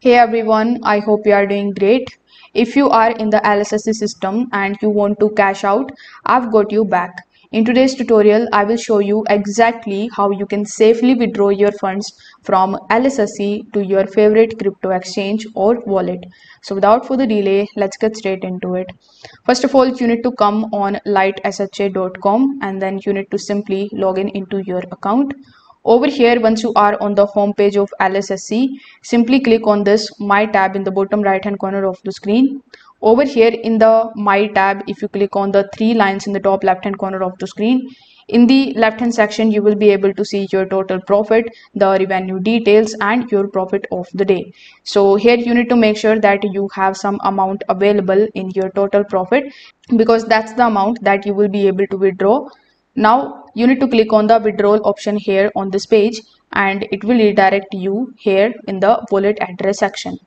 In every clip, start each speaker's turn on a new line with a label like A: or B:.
A: Hey everyone, I hope you are doing great. If you are in the LSSC system and you want to cash out, I've got you back. In today's tutorial, I will show you exactly how you can safely withdraw your funds from LSSC to your favorite crypto exchange or wallet. So without further delay, let's get straight into it. First of all, you need to come on lightsha.com and then you need to simply log in into your account. Over here, once you are on the home page of LSSC, simply click on this My tab in the bottom right hand corner of the screen. Over here in the My tab, if you click on the three lines in the top left hand corner of the screen, in the left hand section, you will be able to see your total profit, the revenue details, and your profit of the day. So here you need to make sure that you have some amount available in your total profit because that's the amount that you will be able to withdraw. Now you need to click on the withdrawal option here on this page and it will redirect you here in the wallet address section.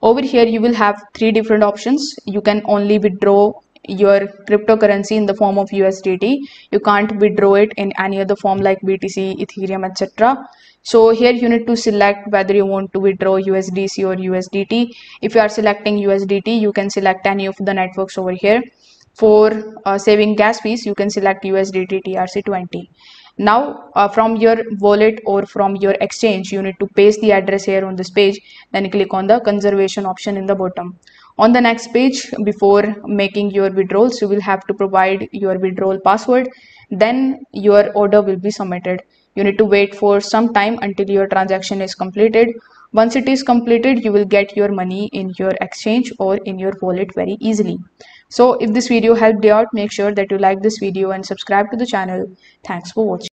A: Over here you will have three different options. You can only withdraw your cryptocurrency in the form of USDT. You can't withdraw it in any other form like BTC, Ethereum, etc. So here you need to select whether you want to withdraw USDC or USDT. If you are selecting USDT, you can select any of the networks over here. For saving gas fees, you can select USDT TRC20. Now from your wallet or from your exchange, you need to paste the address here on this page, then click on the conservation option in the bottom. On the next page, before making your withdrawals, you will have to provide your withdrawal password, then your order will be submitted. You need to wait for some time until your transaction is completed. Once it is completed, you will get your money in your exchange or in your wallet very easily. So if this video helped you out, make sure that you like this video and subscribe to the channel. Thanks for watching.